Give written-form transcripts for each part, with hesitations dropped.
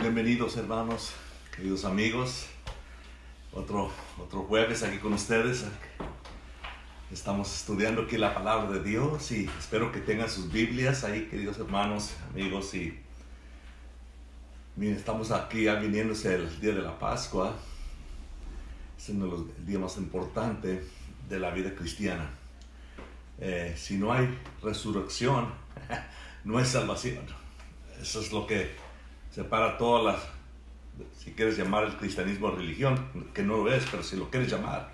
Bienvenidos hermanos, queridos amigos, otro jueves aquí con ustedes. Estamos estudiando aquí la palabra de Dios y espero que tengan sus Biblias ahí, queridos hermanos, amigos. Y miren, estamos aquí ya viniéndose el día de la Pascua. Es uno de los días más importantes de la vida cristiana. Si no hay resurrección, no hay salvación. Eso es lo que separa todas las, si quieres llamar el cristianismo religión, que no lo es, pero si lo quieres llamar,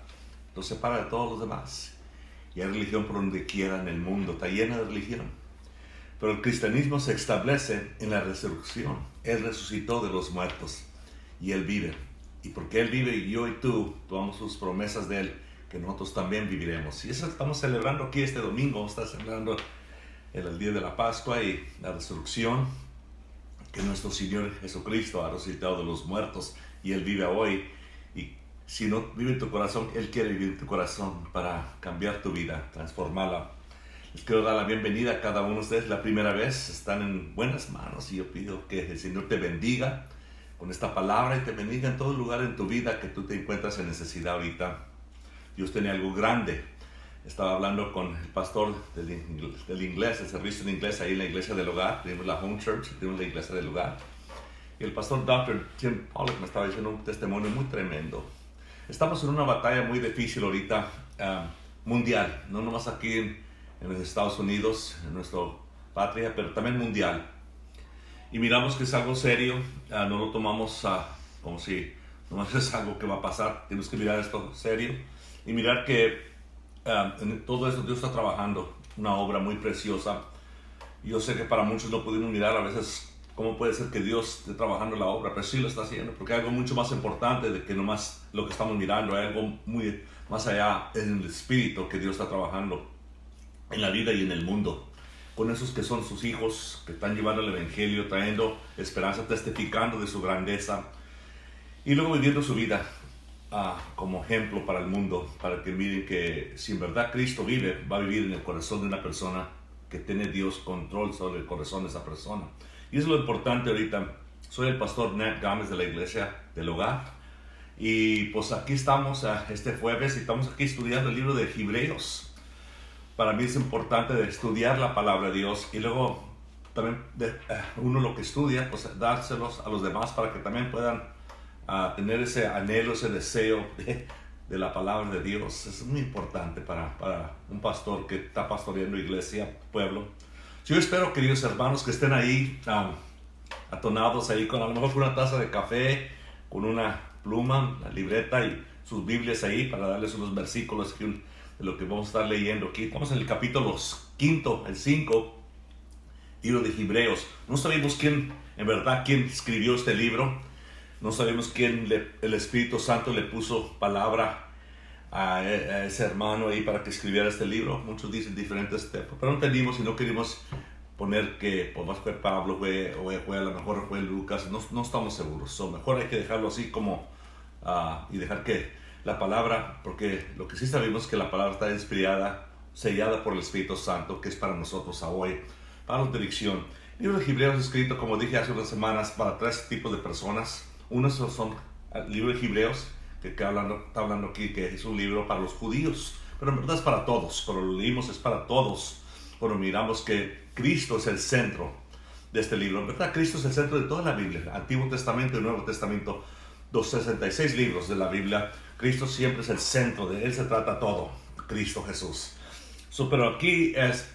lo separa de todos los demás. Y hay religión por donde quiera en el mundo, está llena de religión. Pero el cristianismo se establece en la resurrección. Él resucitó de los muertos y Él vive. Y porque Él vive, yo y tú tomamos sus promesas de Él, que nosotros también viviremos. Y eso estamos celebrando aquí este domingo. Está celebrando el día de la Pascua y la resurrección, que nuestro Señor Jesucristo ha resucitado de los muertos y Él vive hoy. Y si no vive en tu corazón, Él quiere vivir en tu corazón para cambiar tu vida, transformarla. Les quiero dar la bienvenida a cada uno de ustedes. La primera vez están en buenas manos y yo pido que el Señor te bendiga con esta palabra y te bendiga en todo lugar en tu vida que tú te encuentras en necesidad ahorita. Dios tiene algo grande. Estaba hablando con el pastor del inglés, el servicio de inglés ahí en la iglesia del hogar. Tenemos la Home Church, tenemos la iglesia del hogar. Y el pastor Dr. Tim Pollock me estaba diciendo un testimonio muy tremendo. Estamos en una batalla muy difícil ahorita, mundial. No nomás aquí en los Estados Unidos, en nuestra patria, pero también mundial. Y miramos que es algo serio, no lo tomamos como si nomás es algo que va a pasar. Tenemos que mirar esto serio y mirar que en todo eso Dios está trabajando una obra muy preciosa. Yo sé que para muchos no pudimos mirar a veces cómo puede ser que Dios esté trabajando la obra, pero sí lo está haciendo, porque hay algo mucho más importante de que nomás lo que estamos mirando. Hay algo muy más allá en el espíritu que Dios está trabajando en la vida y en el mundo, con esos que son sus hijos, que están llevando el evangelio, trayendo esperanza, testificando de su grandeza y luego viviendo su vida como ejemplo para el mundo, para que miren que si en verdad Cristo vive, va a vivir en el corazón de una persona, que tiene Dios control sobre el corazón de esa persona. Y eso es lo importante ahorita. Soy el pastor Nat Gámez de la iglesia del hogar y pues aquí estamos este jueves y estamos aquí estudiando el libro de Hebreos. Para mí es importante estudiar la palabra de Dios y luego también uno lo que estudia, pues dárselos a los demás para que también puedan tener ese anhelo, ese deseo de la palabra de Dios. Es muy importante para un pastor que está pastoreando iglesia, pueblo. Yo espero, queridos hermanos, que estén ahí atonados ahí con a lo mejor una taza de café, con una pluma, una libreta y sus Biblias ahí para darles unos versículos de lo que vamos a estar leyendo aquí. Estamos en el capítulo 5, el 5, libro de Hebreos. No sabemos quién escribió este libro. No sabemos quién el Espíritu Santo le puso palabra a ese hermano ahí para que escribiera este libro. Muchos dicen diferentes temas, pero no entendimos y no queríamos poner que pues, fue Pablo, fue a lo mejor fue Lucas. No estamos seguros. Mejor hay que dejarlo así como y dejar que la palabra, porque lo que sí sabemos es que la palabra está inspirada, sellada por el Espíritu Santo, que es para nosotros hoy, para la dirección. El libro de Hebreos es escrito, como dije hace unas semanas, para tres tipos de personas. Uno son el libro de Hebreos, que está hablando aquí, que es un libro para los judíos, pero en verdad es para todos. Cuando lo leímos es para todos. Cuando miramos que Cristo es el centro de este libro, en verdad Cristo es el centro de toda la Biblia, Antiguo Testamento y Nuevo Testamento, los 66 libros de la Biblia. Cristo siempre es el centro, de Él se trata todo, Cristo Jesús. Pero aquí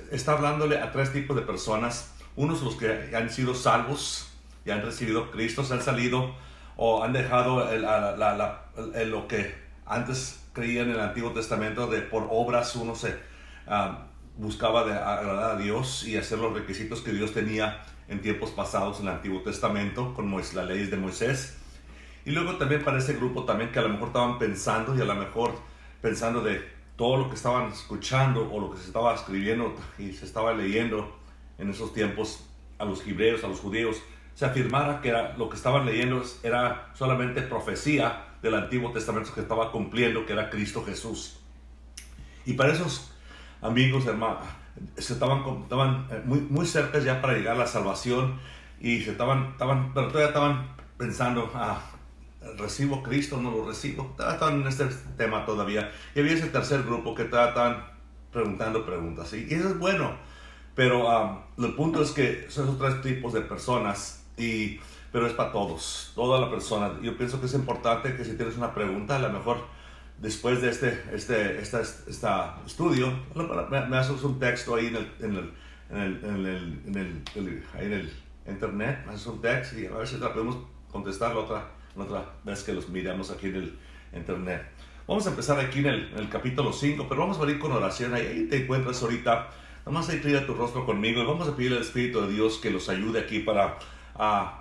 está hablándole a tres tipos de personas. Unos los que han sido salvos y han recibido Cristo, se han salido o han dejado lo que antes creían en el Antiguo Testamento, de por obras uno se buscaba de agradar a Dios y hacer los requisitos que Dios tenía en tiempos pasados en el Antiguo Testamento, con las leyes de Moisés. Y luego también para ese grupo también que a lo mejor estaban pensando, y a lo mejor pensando de todo lo que estaban escuchando o lo que se estaba escribiendo y se estaba leyendo en esos tiempos a los hebreos, a los judíos, se afirmara que lo que estaban leyendo era solamente profecía del Antiguo Testamento que estaba cumpliendo, que era Cristo Jesús. Y para esos amigos, hermanos, estaban muy cerca ya para llegar a la salvación y pero todavía estaban pensando, ¿recibo a Cristo o no lo recibo? Están en este tema todavía. Y había ese tercer grupo que estaban preguntando preguntas, ¿sí? Y eso es bueno, pero el punto es que son esos tres tipos de personas, pero es para todos, toda la persona. Yo pienso que es importante que si tienes una pregunta, a lo mejor después de este estudio, me haces un texto ahí ahí en el internet, me haces un texto y a ver si la podemos contestar la otra vez que los miramos aquí en el internet. Vamos a empezar aquí en el capítulo 5, pero vamos a venir con oración. Ahí te encuentras ahorita. Nomás ahí inclina tu rostro conmigo y vamos a pedir al Espíritu de Dios que los ayude aquí para,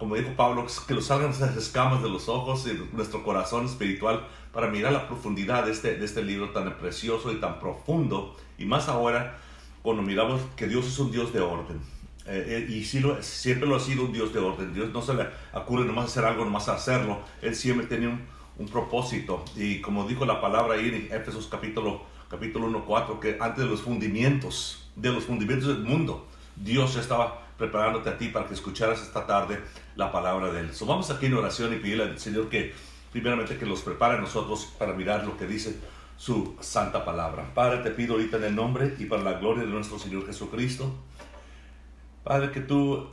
como dijo Pablo, que los salgan esas escamas de los ojos y nuestro corazón espiritual para mirar la profundidad de este libro tan precioso y tan profundo. Y más ahora, cuando miramos que Dios es un Dios de orden. Y siempre lo ha sido un Dios de orden. Dios no se le ocurre nomás hacer algo, nomás hacerlo. Él siempre tiene un propósito. Y como dijo la palabra ahí en Éfesos capítulo 1:4, que antes de los fundamentos del mundo, Dios ya estaba preparándote a ti para que escucharas esta tarde la palabra de Él. So, vamos aquí en oración y pedirle al Señor que primeramente que los prepare a nosotros para mirar lo que dice su santa palabra. Padre, te pido ahorita en el nombre y para la gloria de nuestro Señor Jesucristo, Padre, que tú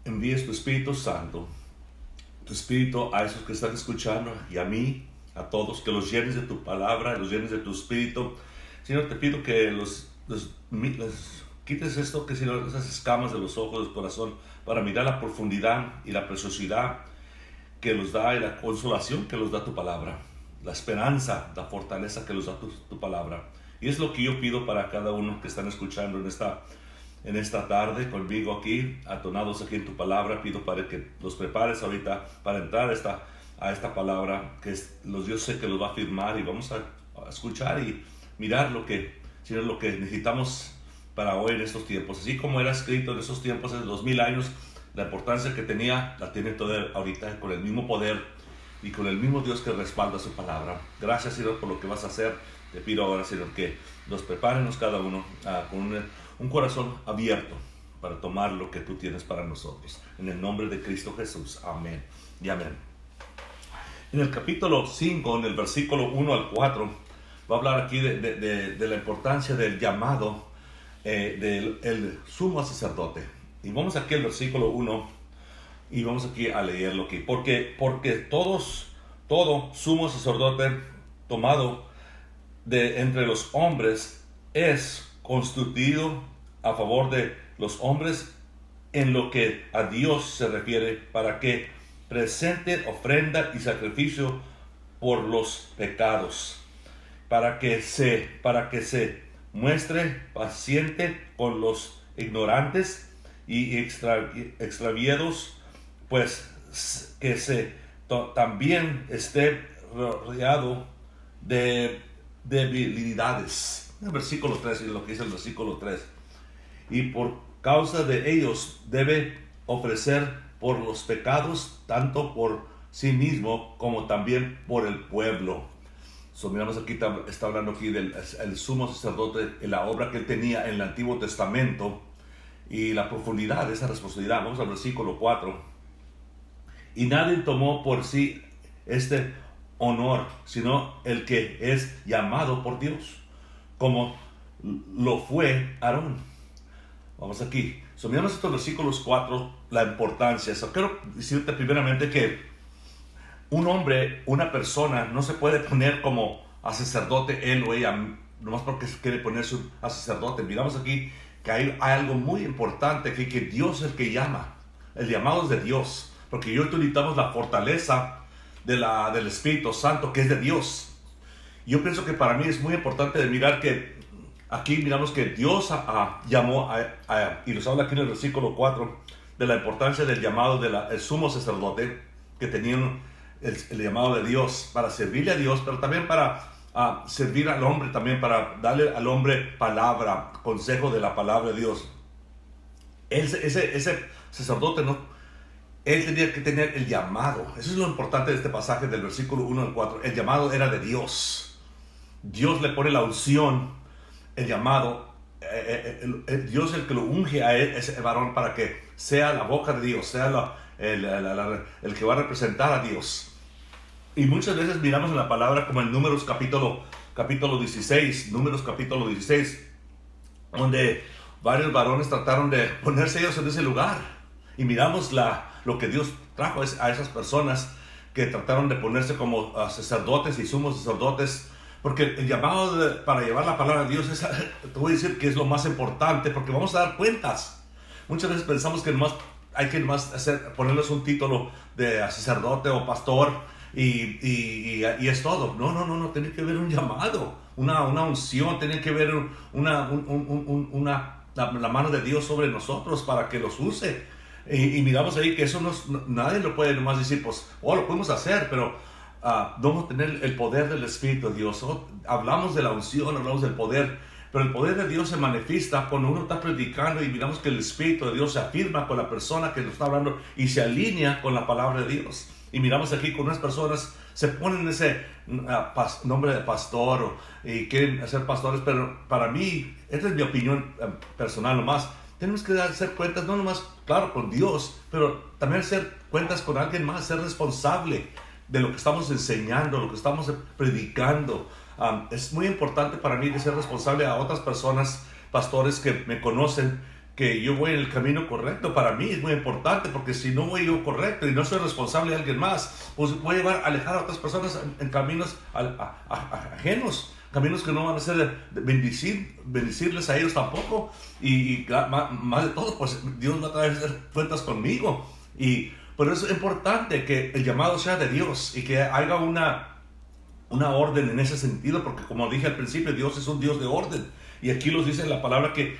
envíes tu Espíritu Santo, tu Espíritu a esos que están escuchando y a mí, a todos, que los llenes de tu palabra, los llenes de tu Espíritu. Señor, te pido que los quites esto, que Señor, esas escamas de los ojos, del corazón, para mirar la profundidad y la preciosidad que los da y la consolación que los da tu palabra, la esperanza, la fortaleza que los da tu palabra. Y es lo que yo pido para cada uno que están escuchando en esta tarde conmigo aquí, atonados aquí en tu palabra. Pido para que los prepares ahorita para entrar a esta palabra, que yo sé que los va a firmar y vamos a escuchar y mirar lo que necesitamos para hoy en estos tiempos. Así como era escrito en esos tiempos, en 2000 años, la importancia que tenía, la tiene toda ahorita con el mismo poder y con el mismo Dios que respalda su palabra. Gracias, Señor, por lo que vas a hacer. Te pido ahora, Señor, que nos prepárenos cada uno con un corazón abierto para tomar lo que tú tienes para nosotros. En el nombre de Cristo Jesús. Amén y amén. En el capítulo 5, en el versículo 1 al 4, va a hablar aquí de la importancia del llamado del sumo sacerdote. Y vamos aquí al versículo 1 y vamos aquí a leerlo aquí. Porque todo sumo sacerdote tomado de entre los hombres es constituido a favor de los hombres en lo que a Dios se refiere, para que presente ofrenda y sacrificio por los pecados, para que se muestre paciente con los ignorantes y extraviados, pues que también esté rodeado de debilidades. El versículo 3 es lo que dice el versículo 3. Y por causa de ellos debe ofrecer por los pecados, tanto por sí mismo como también por el pueblo. Miramos aquí, está hablando aquí del el sumo sacerdote, en la obra que él tenía en el Antiguo Testamento y la profundidad de esa responsabilidad. Vamos al versículo 4. Y nadie tomó por sí este honor, sino el que es llamado por Dios, como lo fue Aarón. Vamos aquí. Miramos estos versículos 4, la importancia. Quiero decirte primeramente que un hombre, una persona, no se puede poner como a sacerdote él o ella, nomás porque se quiere ponerse a sacerdote. Miramos aquí que hay algo muy importante, que Dios es el que llama. El llamado es de Dios, porque yo y tú necesitamos la fortaleza del Espíritu Santo, que es de Dios. Yo pienso que para mí es muy importante de mirar que aquí miramos que Dios llamó y nos habla aquí en el versículo 4 de la importancia del llamado del sumo sacerdote, que tenían el llamado de Dios para servirle a Dios, pero también para servir al hombre, también para darle al hombre palabra, consejo de la palabra de Dios. Ese sacerdote, él tenía que tener el llamado. Eso es lo importante de este pasaje del versículo 1 al 4. El llamado era de Dios. Dios le pone la unción, el llamado. Dios es el que lo unge a ese varón para que sea la boca de Dios, sea el que va a representar a Dios. Y muchas veces miramos en la palabra como en Números capítulo 16, donde varios varones trataron de ponerse ellos en ese lugar. Y miramos lo que Dios trajo a esas personas que trataron de ponerse como sacerdotes y sumos sacerdotes. Porque el llamado para llevar la palabra de Dios te voy a decir que es lo más importante, porque vamos a dar cuentas. Muchas veces pensamos que hay que ponerles un título de sacerdote o pastor y es todo. No, tiene que haber un llamado, una unción, tiene que haber la mano de Dios sobre nosotros para que los use. Y miramos ahí que eso nadie lo puede nomás decir, pues, lo podemos hacer, pero vamos a tener el poder del Espíritu de Dios. Hablamos de la unción, hablamos del poder, pero el poder de Dios se manifiesta cuando uno está predicando y miramos que el Espíritu de Dios se afirma con la persona que nos está hablando y se alinea con la palabra de Dios. Y miramos aquí con unas personas se ponen ese nombre de pastor y quieren ser pastores, pero para mí, esta es mi opinión personal nomás, tenemos que hacer cuentas no nomás, claro, con Dios, pero también hacer cuentas con alguien más, ser responsable de lo que estamos enseñando, lo que estamos predicando. Es muy importante para mí de ser responsable a otras personas, pastores que me conocen, que yo voy en el camino correcto. Para mí es muy importante, porque si no voy yo correcto y no soy responsable de alguien más, pues voy a alejar a otras personas en caminos ajenos, caminos que no van a ser bendecirles a ellos tampoco. Y más de todo, pues Dios va a traer cuentas conmigo. Y por eso es importante que el llamado sea de Dios y que haya una orden en ese sentido, porque como dije al principio, Dios es un Dios de orden. Y aquí nos dice la palabra que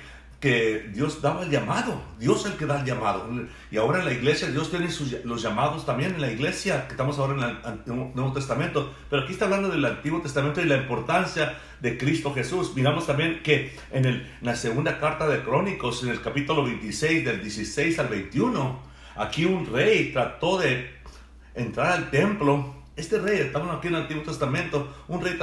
Dios daba el llamado, Dios es el que da el llamado. Y ahora en la iglesia, Dios tiene los llamados también en la iglesia, que estamos ahora en el Nuevo Testamento. Pero aquí está hablando del Antiguo Testamento y la importancia de Cristo Jesús. Miramos también que en la segunda carta de Crónicos, en el capítulo 26, del 16 al 21, aquí un rey trató de entrar al templo. Este rey, estamos aquí en el Antiguo Testamento, un rey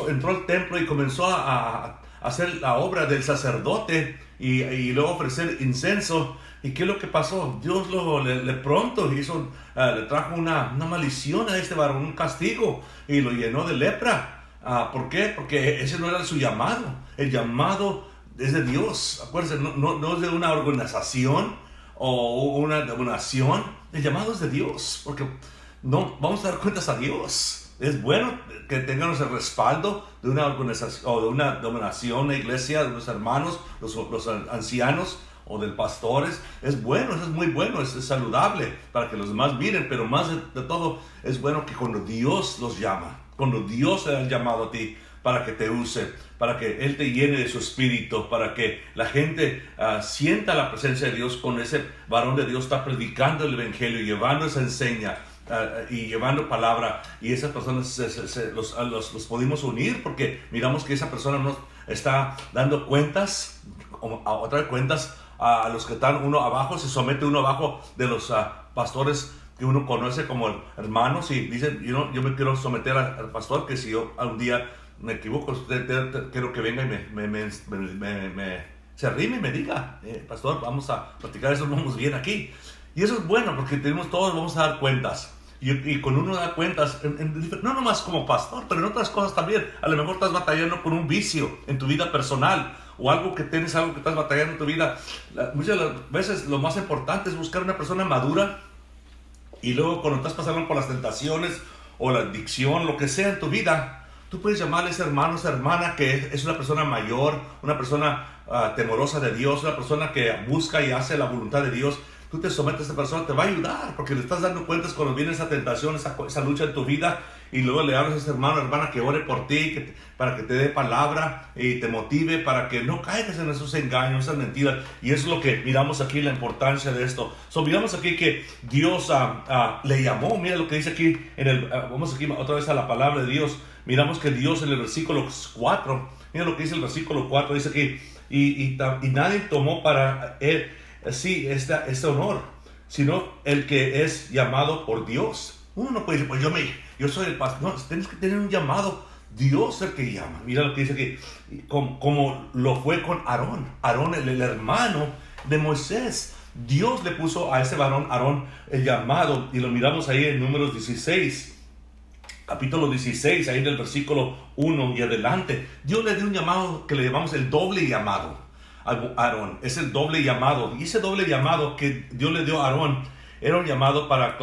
entró al templo y comenzó a hacer la obra del sacerdote y luego ofrecer incienso. ¿Y qué es lo que pasó? Dios le pronto le trajo una maldición a este varón, un castigo, y lo llenó de lepra. ¿Por qué? Porque ese no era su llamado. El llamado es de Dios. Acuérdense, no es de una organización o una dominación. El llamado es de Dios, porque no vamos a dar cuentas a Dios. Es bueno que tengamos el respaldo de una organización o de una dominación, una iglesia, de los hermanos, los ancianos o de pastores. Es bueno, eso es muy bueno, es saludable para que los demás miren, pero más de todo es bueno que cuando Dios los llama, cuando Dios te da el llamado a ti para que te use, para que Él te llene de su espíritu, para que la gente sienta la presencia de Dios cuando ese varón de Dios está predicando el evangelio, llevando esa enseña y llevando palabra, y esas personas los podemos unir, porque miramos que esa persona nos está dando cuentas, otra cuentas a los que están uno abajo, se somete uno abajo de los pastores que uno conoce como hermanos, y dice, yo me quiero someter al pastor, que si yo algún día me equivoco, usted quiero que venga y se arrime y me diga, pastor, vamos a platicar eso, vamos bien aquí. Y eso es bueno, porque todos vamos a dar cuentas. Y cuando uno da cuentas, no nomás como pastor, pero en otras cosas también. A lo mejor estás batallando con un vicio en tu vida personal, o algo que estás batallando en tu vida. Muchas de las veces lo más importante es buscar una persona madura, y luego cuando estás pasando por las tentaciones o la adicción, lo que sea en tu vida, tú puedes llamarle a ese hermano, esa hermana que es una persona mayor, una persona temorosa de Dios, una persona que busca y hace la voluntad de Dios. Tú te sometes a esa persona, te va a ayudar, porque le estás dando cuentas cuando viene esa tentación, esa lucha en tu vida, y luego le hablas a ese hermano, hermana, que ore por ti, para que te dé palabra y te motive, para que no caigas en esos engaños, esas mentiras. Y eso es lo que miramos aquí, la importancia de esto. Miramos aquí que Dios le llamó. Mira lo que dice aquí, vamos aquí otra vez a la palabra de Dios. Miramos que Dios en el versículo 4, mira lo que dice el versículo 4, dice aquí, y nadie tomó para él este honor, sino el que es llamado por Dios. Uno no puede decir, pues yo soy el pastor. No, tienes que tener un llamado. Dios es el que llama. Mira lo que dice aquí, como lo fue con Aarón, el hermano de Moisés. Dios le puso a ese varón, Aarón, el llamado, y lo miramos ahí en Números 16, capítulo 16, ahí del versículo 1 y adelante. Dios le dio un llamado que le llamamos el doble llamado a Aarón. Es el doble llamado. Y ese doble llamado que Dios le dio a Aarón era un llamado para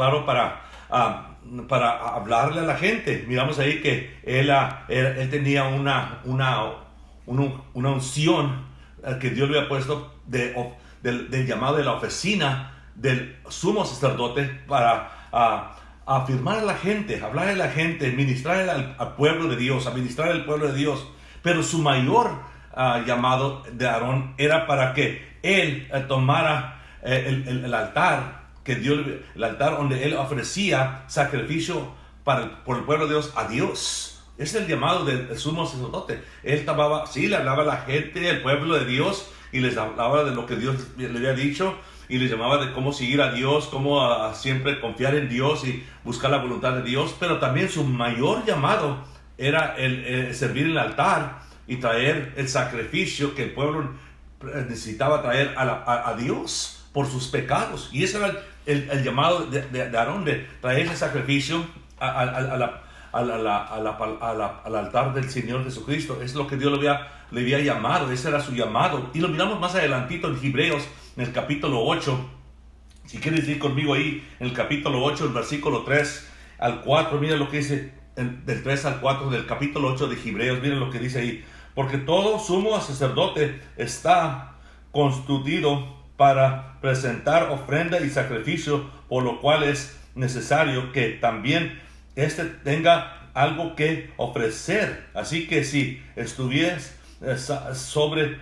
hablarle a la gente. Miramos ahí que él tenía una unción que Dios le había puesto del llamado de la oficina del sumo sacerdote para afirmar a la gente, hablar a la gente, ministrar al pueblo de Dios, administrar al pueblo de Dios. Pero su mayor llamado de Aarón era para que él tomara el altar, el altar donde él ofrecía sacrificio por el pueblo de Dios a Dios. Es el llamado del sumo sacerdote. Él le hablaba a la gente, al pueblo de Dios, y les hablaba de lo que Dios le había dicho, y les llamaba de cómo seguir a Dios, cómo siempre confiar en Dios y buscar la voluntad de Dios. Pero también su mayor llamado era el servir en el altar y traer el sacrificio que el pueblo necesitaba traer a Dios por sus pecados. Y ese era el llamado de Aarón, de traer ese sacrificio al altar del Señor Jesucristo. Es lo que Dios le había llamado. Ese era su llamado. Y lo miramos más adelantito en Hebreos, en el capítulo 8. Si quieres ir conmigo ahí, en el capítulo 8, el versículo 3 al 4, mira lo que dice del 3 al 4 del capítulo 8 de Hebreos. Mira lo que dice ahí: porque todo sumo sacerdote está constituido para presentar ofrenda y sacrificio, por lo cual es necesario que también tenga algo que ofrecer. Así que si estuvieras sobre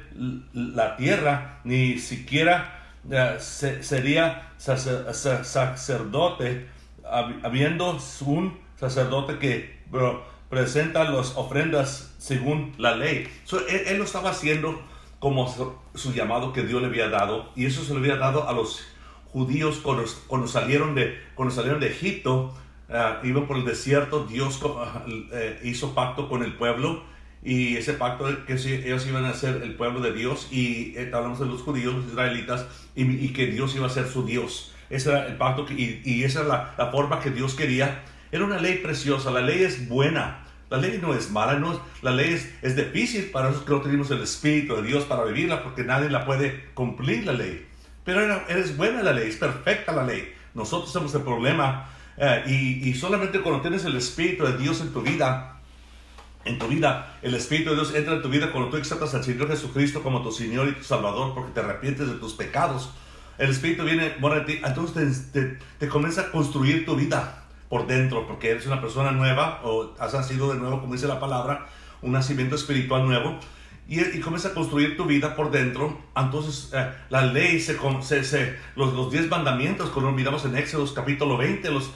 la tierra, ni siquiera sería sacerdote, habiendo un sacerdote que presenta las ofrendas según la ley. Él lo estaba haciendo como su llamado que Dios le había dado, y eso se le había dado a los judíos cuando salieron de Egipto. Iban por el desierto. Dios hizo pacto con el pueblo, y ese pacto que ellos iban a ser el pueblo de Dios, y hablamos de los judíos, los israelitas, y que Dios iba a ser su Dios. Ese era el pacto y esa era la forma que Dios quería. Era una ley preciosa. La ley es buena. La ley no es mala. La ley es difícil para nosotros que no tenemos el Espíritu de Dios para vivirla, porque nadie la puede cumplir, la ley. Pero es buena la ley, es perfecta la ley. Nosotros tenemos el problema, y solamente cuando tienes el Espíritu de Dios en tu vida, el Espíritu de Dios entra en tu vida cuando tú aceptas al Señor Jesucristo como tu Señor y tu Salvador, porque te arrepientes de tus pecados. El Espíritu viene en ti, entonces te comienza a construir tu vida por dentro, porque eres una persona nueva, o has nacido de nuevo, como dice la palabra, un nacimiento espiritual nuevo, y comienza a construir tu vida por dentro. Entonces la ley, los 10 mandamientos, como miramos en Éxodo capítulo 20, los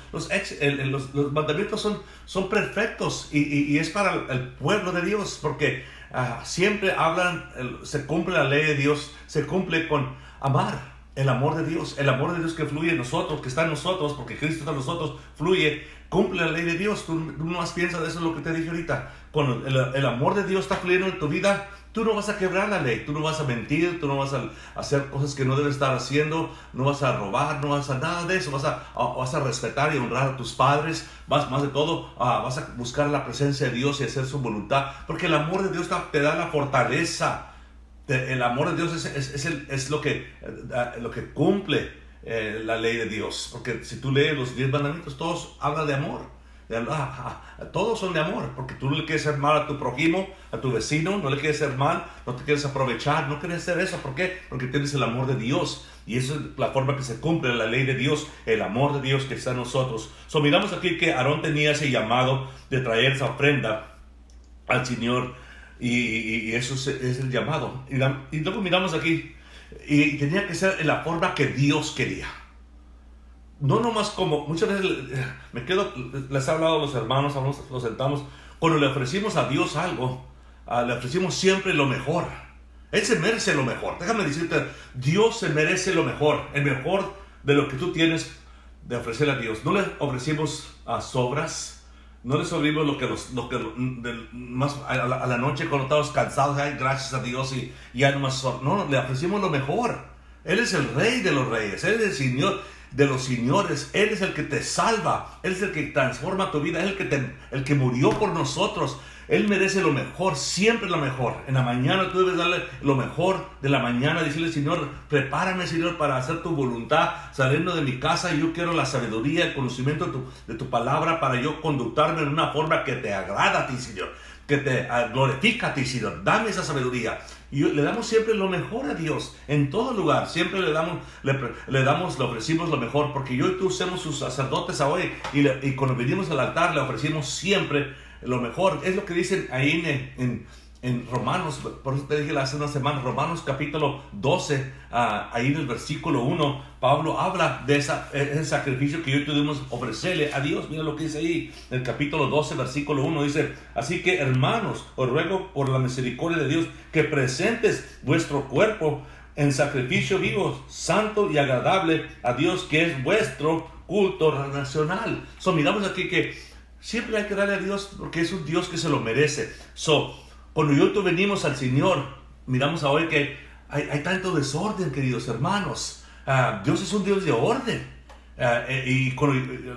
mandamientos son perfectos, y es para el pueblo de Dios, porque siempre se cumple la ley de Dios, se cumple con amar. El amor de Dios que fluye en nosotros, que está en nosotros, porque Cristo está en nosotros, fluye, cumple la ley de Dios. Tú no más piensas de eso, es lo que te dije ahorita. Cuando el amor de Dios está fluyendo en tu vida, tú no vas a quebrar la ley, tú no vas a mentir, tú no vas a hacer cosas que no debes estar haciendo, no vas a robar, no vas a nada de eso. Vas a respetar y honrar a tus padres, más de todo, vas a buscar la presencia de Dios y hacer su voluntad, porque el amor de Dios te da la fortaleza. El amor de Dios es lo que cumple la ley de Dios. Porque si tú lees los 10 mandamientos, todos hablan de amor. Todos son de amor, porque tú no le quieres hacer mal a tu prójimo, a tu vecino, no le quieres hacer mal, no te quieres aprovechar, no quieres hacer eso. ¿Por qué? Porque tienes el amor de Dios, y esa es la forma que se cumple la ley de Dios, el amor de Dios que está en nosotros. Miramos aquí que Aarón tenía ese llamado de traer esa ofrenda al Señor, y eso es el llamado. Y luego miramos aquí, y tenía que ser en la forma que Dios quería. No nomás como, muchas veces les he hablado a los hermanos, los sentamos, cuando le ofrecimos a Dios algo, le ofrecimos siempre lo mejor. Él se merece lo mejor. Déjame decirte, Dios se merece lo mejor, el mejor de lo que tú tienes de ofrecer a Dios. No le ofrecimos a sobras, no le ofrecimos más a la noche cuando estamos cansados, ay, gracias a Dios, y ya nomás. No, le ofrecimos lo mejor. Él es el Rey de los reyes. Él es el Señor de los señores. Él es el que te salva. Él es el que transforma tu vida. Él es el que murió por nosotros. Él merece lo mejor, siempre lo mejor. En la mañana tú debes darle lo mejor de la mañana. Decirle, Señor, prepárame, Señor, para hacer tu voluntad. Saliendo de mi casa, yo quiero la sabiduría, el conocimiento de tu palabra para yo conductarme en una forma que te agrada a ti, Señor. Que te glorifica a ti, Señor. Dame esa sabiduría. Y le damos siempre lo mejor a Dios. En todo lugar. Siempre le ofrecimos lo mejor. Porque yo y tú somos sus sacerdotes hoy. Y cuando venimos al altar, le ofrecimos siempre lo mejor. Es lo que dicen ahí en Romanos. Por eso te dije hace una semana. Romanos capítulo 12. Ahí en el versículo 1. Pablo habla de ese sacrificio que yo y tú debemos ofrecerle a Dios. Mira lo que dice ahí. En el capítulo 12, versículo 1. Dice: así que, hermanos, os ruego por la misericordia de Dios que presentes vuestro cuerpo en sacrificio vivo, santo y agradable a Dios, que es vuestro culto racional. Miramos aquí que siempre hay que darle a Dios porque es un Dios que se lo merece. Cuando yo y tú venimos al Señor, miramos hoy que hay tanto desorden, queridos hermanos. Dios es un Dios de orden. Y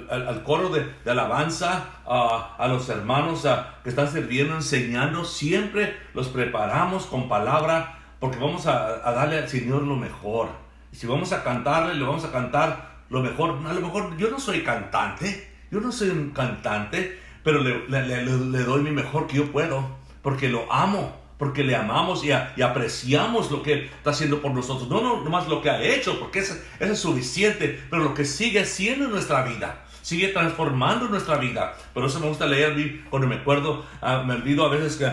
al coro de alabanza, a los hermanos que están sirviendo, enseñando, siempre los preparamos con palabra, porque vamos a darle al Señor lo mejor. Y si vamos a cantarle, le vamos a cantar lo mejor. A lo mejor yo no soy cantante, yo no soy un cantante, pero le doy mi mejor que yo puedo, porque lo amo, porque le amamos y apreciamos lo que está haciendo por nosotros. No nomás lo que ha hecho, porque eso es suficiente, pero lo que sigue haciendo en nuestra vida, sigue transformando nuestra vida. Por eso me gusta leer cuando me acuerdo. Me olvido a veces que,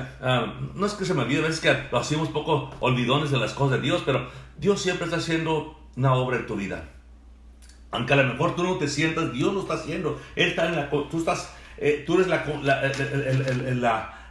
no es que se me olvide, a veces que lo hacemos un poco olvidones de las cosas de Dios, pero Dios siempre está haciendo una obra en tu vida. Aunque a lo mejor tú no te sientas, Dios lo está haciendo. Él está tú eres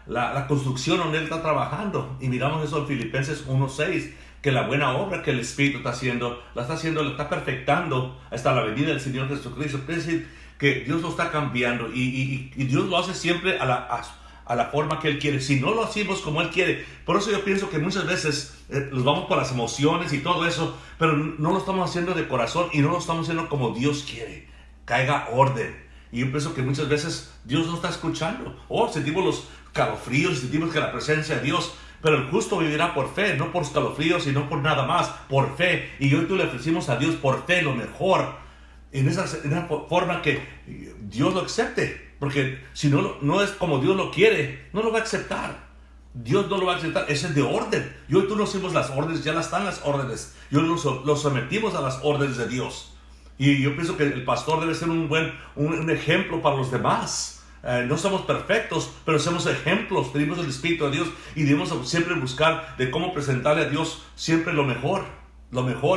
la construcción donde Él está trabajando. Y miramos eso en Filipenses 1:6, que la buena obra que el Espíritu está haciendo, la está perfectando hasta la venida del Señor Jesucristo. Es decir, que Dios lo está cambiando y Dios lo hace siempre a la forma que Él quiere. Si no lo hacemos como Él quiere, por eso yo pienso que muchas veces nos vamos por las emociones y todo eso, pero no lo estamos haciendo de corazón y no lo estamos haciendo como Dios quiere. Caiga orden. Y yo pienso que muchas veces Dios no está escuchando. Sentimos los calofríos, sentimos que la presencia de Dios, pero el justo vivirá por fe, no por escalofríos, sino por nada más, por fe. Y hoy tú le ofrecimos a Dios por fe lo mejor, en esa forma que Dios lo acepte, porque si no es como Dios lo quiere, no lo va a aceptar. Dios no lo va a aceptar. Ese es de orden. Y hoy tú no hacemos las órdenes, ya están las órdenes. Y hoy los sometimos a las órdenes de Dios. Y yo pienso que el pastor debe ser un ejemplo para los demás. No somos perfectos, pero somos ejemplos. Tenemos el Espíritu de Dios y debemos siempre buscar de cómo presentarle a Dios siempre lo mejor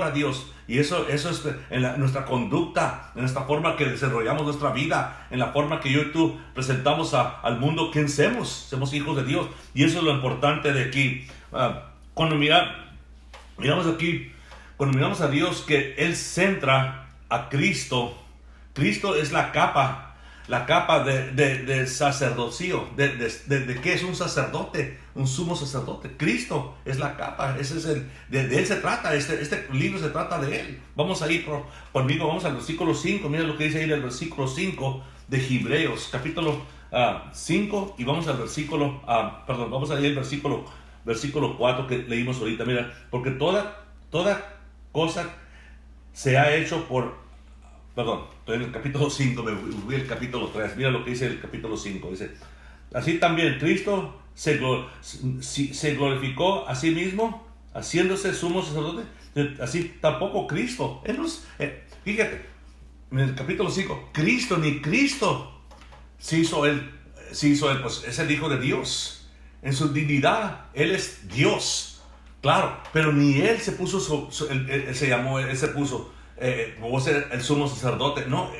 a Dios. Y eso es en nuestra conducta, en nuestra forma que desarrollamos nuestra vida, en la forma que yo y tú presentamos al mundo quién somos hijos de Dios. Y eso es lo importante de aquí. Cuando miramos aquí, cuando miramos a Dios, que Él centra a Cristo. Cristo es la capa de sacerdocio. ¿De qué es un sacerdote? Un sumo sacerdote. Cristo es la capa. Ese es de Él se trata. Este libro se trata de Él. Vamos a ir conmigo, vamos al versículo 5. Mira lo que dice ahí en el versículo 5 de Hebreos, capítulo 5. Y vamos al versículo, vamos a ir al versículo 4 que leímos ahorita. Mira, porque toda cosa se ha hecho estoy en el capítulo 5, me fui al capítulo 3. Mira lo que dice el capítulo 5. Dice: así también Cristo se glorificó a sí mismo, haciéndose sumo sacerdote. Así tampoco Cristo. Fíjate, en el capítulo 5, ni Cristo se hizo él, pues es el Hijo de Dios. En su dignidad, Él es Dios. Claro, pero ni Él se puso, como ser el sumo sacerdote. No,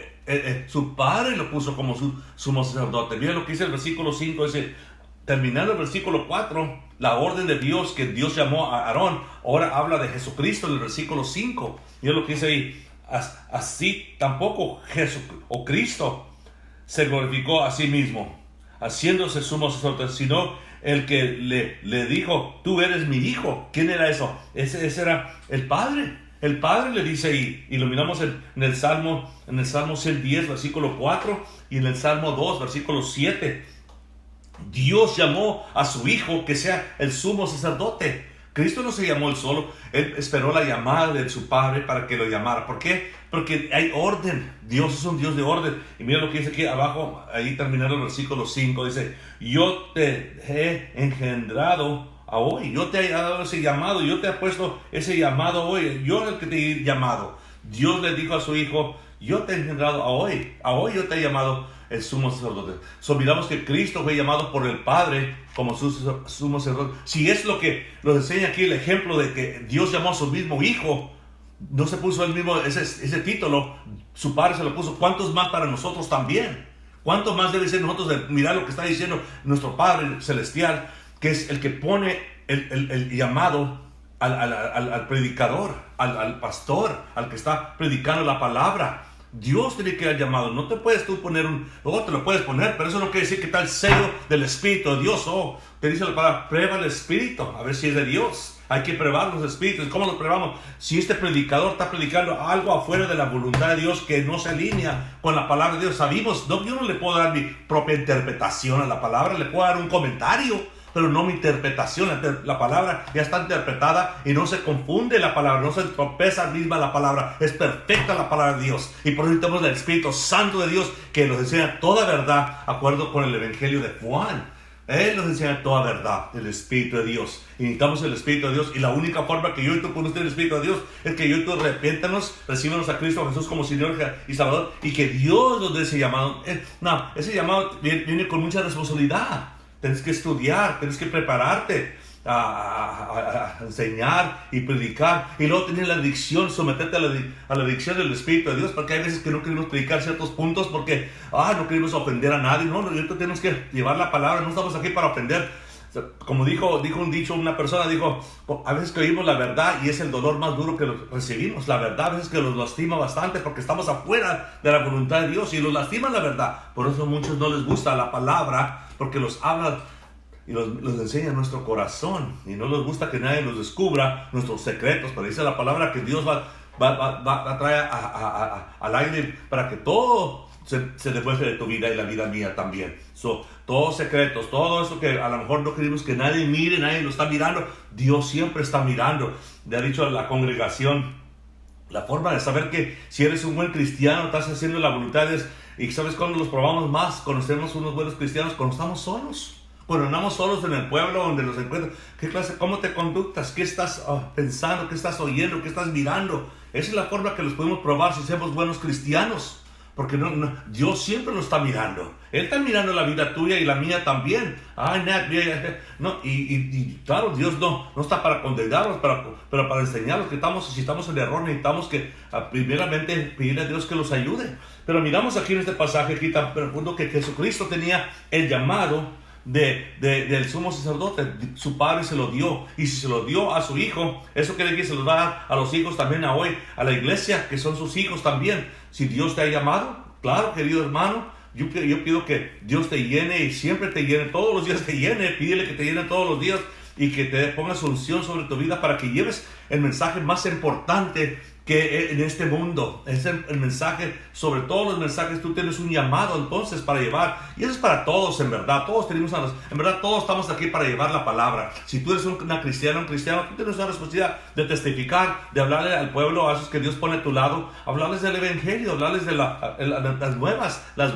su padre lo puso como su sumo sacerdote. Mira lo que dice el versículo 5. Dice, terminando el versículo 4, la orden de Dios que Dios llamó a Aarón, ahora habla de Jesucristo en el versículo 5. Mira lo que dice ahí: así tampoco Cristo se glorificó a sí mismo, haciéndose sumo sacerdote, sino el que le dijo: tú eres mi hijo. ¿Quién era eso? Ese era el Padre. el Padre le dice ahí, y lo miramos en el Salmo 110, versículo 4, y en el Salmo 2, versículo 7. Dios llamó a su Hijo que sea el sumo sacerdote. Cristo no se llamó él solo, él esperó la llamada de su Padre para que lo llamara. ¿Por qué? Porque hay orden. Dios es un Dios de orden. Y mira lo que dice aquí abajo, ahí terminando el versículo 5, dice: yo te he engendrado a hoy, yo te he dado ese llamado, yo te he puesto ese llamado hoy, yo es el que te he llamado. Dios le dijo a su Hijo: yo te he engendrado a hoy yo te he llamado el sumo sacerdote. Miramos que Cristo fue llamado por el Padre como su sumo sacerdote. Si es lo que nos enseña aquí el ejemplo de que Dios llamó a su mismo Hijo, no se puso él mismo ese título, su Padre se lo puso. ¿Cuántos más para nosotros también? ¿Cuánto más debe ser nosotros de mirar lo que está diciendo nuestro Padre Celestial, que es el que pone el llamado al predicador, al pastor, al que está predicando la palabra? Dios tiene que haber llamado. No te puedes tú poner te lo puedes poner, pero eso no quiere decir que está el sello del Espíritu de Dios. Te dice la palabra: prueba el Espíritu, a ver si es de Dios. Hay que probar los Espíritus. ¿Cómo los probamos? Si este predicador está predicando algo afuera de la voluntad de Dios que no se alinea con la palabra de Dios. Yo no le puedo dar mi propia interpretación a la palabra, le puedo dar un comentario, pero no mi interpretación. La palabra ya está interpretada y no se confunde la palabra, no se tropeza misma la palabra. Es perfecta la palabra de Dios, y por eso tenemos el Espíritu Santo de Dios que nos enseña toda verdad, acuerdo con el Evangelio de Juan. Él nos enseña toda verdad, el Espíritu de Dios. Y necesitamos el Espíritu de Dios, y la única forma que yo y tú podemos tener el Espíritu de Dios es que yo y tú arrepiéntanos, recíbanos a Cristo Jesús como Señor y Salvador, y que Dios nos dé ese llamado. Ese llamado viene con mucha responsabilidad. Tienes que estudiar, tienes que prepararte a enseñar y predicar. Y luego tener la adicción, someterte a la adicción del Espíritu de Dios, porque hay veces que no queremos predicar ciertos puntos porque no queremos ofender a nadie. No, nosotros tenemos que llevar la palabra, no estamos aquí para ofender. Como dijo un dicho, una persona dijo: a veces que oímos la verdad y es el dolor más duro que recibimos. La verdad a veces que los lastima bastante porque estamos afuera de la voluntad de Dios y los lastima la verdad. Por eso a muchos no les gusta la palabra, porque los habla y los enseña en nuestro corazón, y no les gusta que nadie los descubra nuestros secretos. Pero dice la palabra que Dios va a traer al aire para que todo se demuestre de tu vida y la vida mía también. Todos secretos, todo eso que a lo mejor no queremos que nadie mire, nadie lo está mirando, Dios siempre está mirando. Le ha dicho a la congregación, la forma de saber que si eres un buen cristiano, estás haciendo la voluntad de Dios. Y sabes cuándo los probamos más, conocemos unos buenos cristianos, cuando estamos solos. Cuando andamos solos en el pueblo donde los encuentras. ¿Cómo te conductas? ¿Qué estás pensando? ¿Qué estás oyendo? ¿Qué estás mirando?Esa es la forma que los podemos probar si somos buenos cristianos. Porque Dios siempre lo está mirando. Él está mirando la vida tuya y la mía también. Y claro, Dios no está para condenarnos, pero para enseñarnos que si estamos en error, necesitamos que primeramente pedirle a Dios que los ayude. Pero miramos aquí en este pasaje aquí tan profundo que Jesucristo tenía el llamado del sumo sacerdote. Su Padre se lo dio, y si se lo dio a su Hijo, eso quiere decir que se lo va a dar a los hijos también a hoy, a la iglesia, que son sus hijos también. Si Dios te ha llamado, claro, querido hermano, yo pido que Dios te llene y siempre te llene, todos los días te llene. Pídele que te llene todos los días y que te ponga solución sobre tu vida para que lleves el mensaje más importante que en este mundo. Es el mensaje, sobre todos los mensajes, tú tienes un llamado entonces para llevar, y eso es para todos en verdad. Todos estamos aquí para llevar la palabra. Si tú eres un cristiano, tú tienes una responsabilidad de testificar, de hablarle al pueblo, a esos que Dios pone a tu lado, hablarles del evangelio, hablarles de las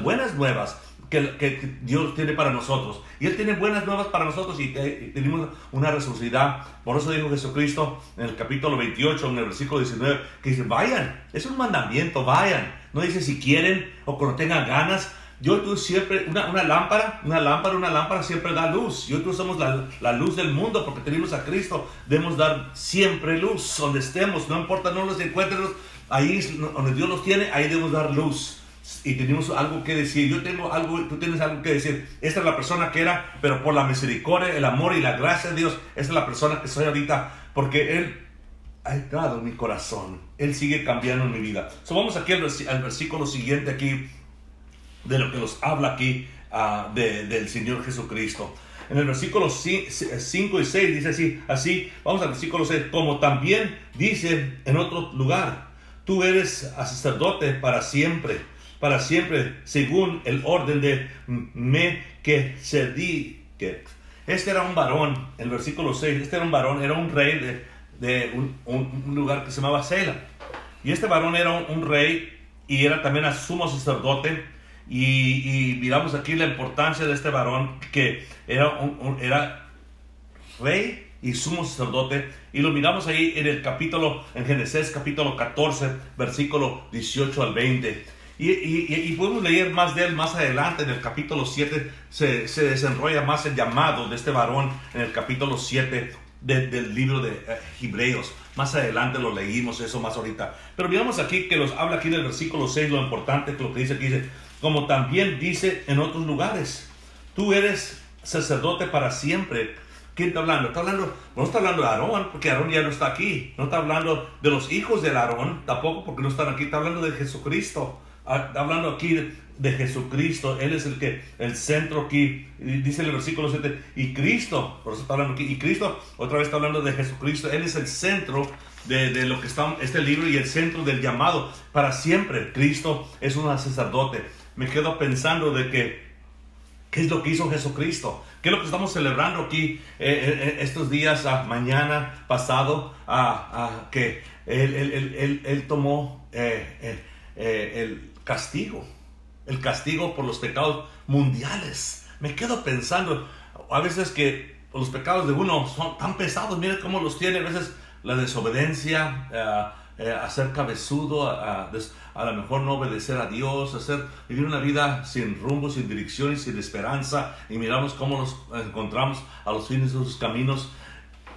buenas nuevas que Dios tiene para nosotros. Y Él tiene buenas nuevas para nosotros, y tenemos una responsabilidad. Por eso dijo Jesucristo en el capítulo 28, en el versículo 19, que dice: vayan. Es un mandamiento, vayan. No dice si quieren o cuando tengan ganas. Yo y tú siempre, una lámpara siempre da luz. Yo y tú somos la luz del mundo porque tenemos a Cristo. Debemos dar siempre luz donde estemos, no importa, no los encuentres. Ahí donde Dios los tiene, ahí debemos dar luz. Y tenemos algo que decir. Yo tengo algo, tú tienes algo que decir. Esta es la persona que era, pero por la misericordia, el amor y la gracia de Dios, esta es la persona que soy ahorita, porque Él ha entrado en mi corazón. Él sigue cambiando en mi vida. Vamos aquí al versículo siguiente aquí, de lo que nos habla aquí del Señor Jesucristo. en el versículo 5 y 6 dice así, vamos al versículo 6, como también dice en otro lugar, tú eres sacerdote para siempre, según el orden de Melquisedec. Este era un varón, el versículo 6, este era un varón, era un rey de un lugar que se llamaba Sela. Y este varón era un rey y era también a sumo sacerdote. Y miramos aquí la importancia de este varón que era rey y sumo sacerdote. Y lo miramos ahí en Génesis capítulo 14, versículo 18 al 20. Y podemos leer más de él más adelante. En el capítulo 7 se desenrolla más el llamado de este varón en el capítulo 7 del libro de Hebreos. Más adelante lo leímos eso más ahorita. Pero miramos aquí que nos habla aquí en el versículo 6 lo importante que lo que dice aquí. Dice, como también dice en otros lugares, tú eres sacerdote para siempre. ¿Quién está hablando? No está hablando de Aarón, porque Aarón ya no está aquí. No está hablando de los hijos de Aarón, tampoco porque no están aquí. Está hablando de Jesucristo. Está hablando aquí de Jesucristo. Él es el centro aquí. Dice el versículo 7. Y Cristo, por eso está hablando aquí. Y Cristo, otra vez está hablando de Jesucristo. Él es el centro de lo que está este libro y el centro del llamado para siempre. Cristo es un sacerdote. Me quedo pensando de que ¿qué es lo que hizo Jesucristo? ¿Qué es lo que estamos celebrando aquí estos días, mañana, pasado? Que Él tomó el castigo por los pecados mundiales. Me quedo pensando a veces que los pecados de uno son tan pesados. Mira cómo los tiene a veces la desobediencia, a ser cabezudo, a lo mejor no obedecer a Dios, vivir una vida sin rumbo, sin dirección y sin esperanza. Y miramos cómo nos encontramos a los fines de sus caminos.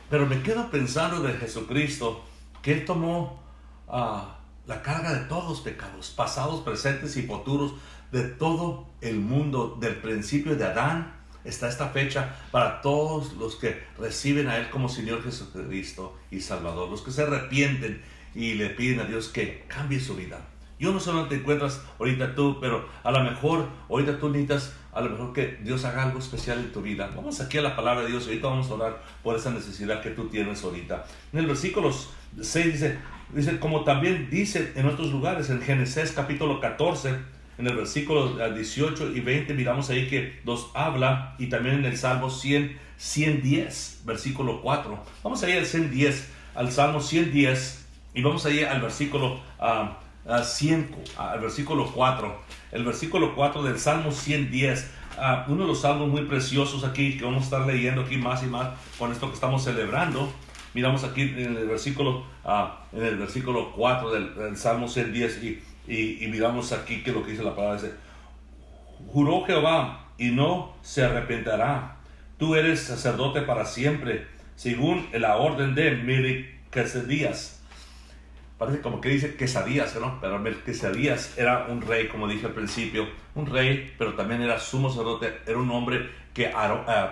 Pero me quedo pensando de Jesucristo, que Él tomó la carga de todos los pecados, pasados, presentes y futuros, de todo el mundo, del principio de Adán hasta esta fecha, para todos los que reciben a Él como Señor Jesucristo y Salvador, los que se arrepienten y le piden a Dios que cambie su vida. Yo no sé dónde te encuentras ahorita tú, pero a lo mejor ahorita tú necesitas a lo mejor que Dios haga algo especial en tu vida. Vamos aquí a la palabra de Dios y ahorita vamos a orar por esa necesidad que tú tienes ahorita. En el versículo 6 dice, como también dice en otros lugares, en Génesis capítulo 14, en el versículo 18 y 20, miramos ahí que nos habla, y también en el Salmo 110, versículo 4. Vamos a ir al Salmo 110, y vamos a ir al versículo 5, al versículo 4. El versículo 4 del Salmo 110, uno de los salmos muy preciosos aquí, que vamos a estar leyendo aquí más y más con esto que estamos celebrando. Miramos aquí en el versículo 4 del Salmo 110 y miramos aquí que lo que dice la palabra. Dice, juró Jehová y no se arrepentirá. Tú eres sacerdote para siempre, según la orden de Melquisedec. Parece como que dice Quesadías, ¿no? Pero Melquisedec era un rey, como dije al principio, un rey, pero también era sumo sacerdote. Era un hombre que Abraham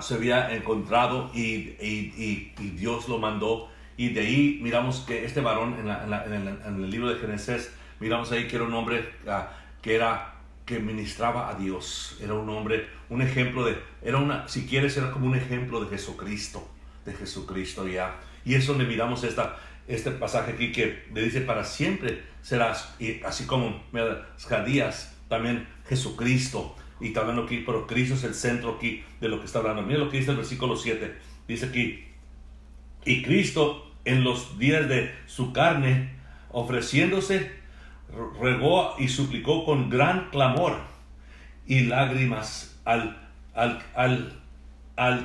se había encontrado y Dios lo mandó. Y de ahí miramos que este varón en el libro de Génesis, miramos ahí que era un hombre que ministraba a Dios. Era un hombre, un ejemplo si quieres, era como un ejemplo de Jesucristo ya. Y eso le miramos este pasaje aquí que le dice, para siempre serás, y así como Melquisedec, también Jesucristo. Y está hablando aquí, pero Cristo es el centro aquí de lo que está hablando. Mira lo que dice el versículo 7. Dice aquí, y Cristo en los días de su carne, ofreciéndose, rogó y suplicó con gran clamor y lágrimas al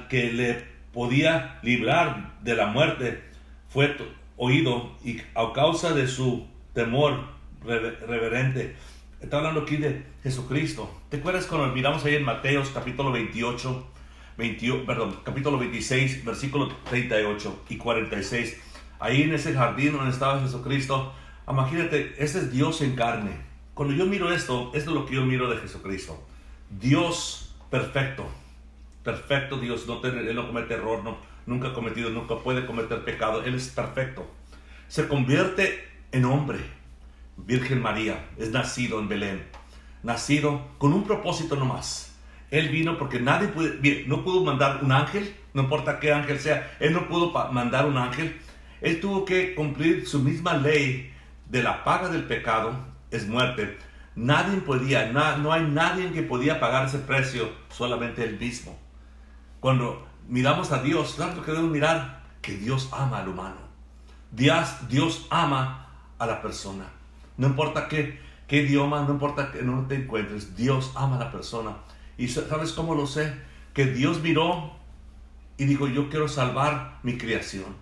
que le podía librar de la muerte, fue oído, y a causa de su temor reverente. Está hablando aquí de Jesucristo. ¿Te acuerdas cuando miramos ahí en Mateos capítulo capítulo 26, versículo 38 y 46? Ahí en ese jardín donde estaba Jesucristo. Imagínate, este es Dios en carne. Cuando yo miro esto es lo que yo miro de Jesucristo. Dios perfecto. Perfecto Dios. Él no comete error, nunca ha cometido, nunca puede cometer pecado. Él es perfecto. Se convierte en hombre. Virgen María, es nacido en Belén. nacido con un propósito nomás. Él vino porque no pudo mandar un ángel, no importa qué ángel sea, Él no pudo mandar un ángel. Él tuvo que cumplir su misma ley de la paga del pecado, es muerte. Nadie podía, no hay nadie que podía pagar ese precio, solamente Él mismo. Cuando miramos a Dios, claro que debemos mirar que Dios ama al humano. Dios ama a la persona. No importa qué idioma, no importa que no te encuentres, Dios ama a la persona. ¿Y sabes cómo lo sé? Que Dios miró y dijo, yo quiero salvar mi creación.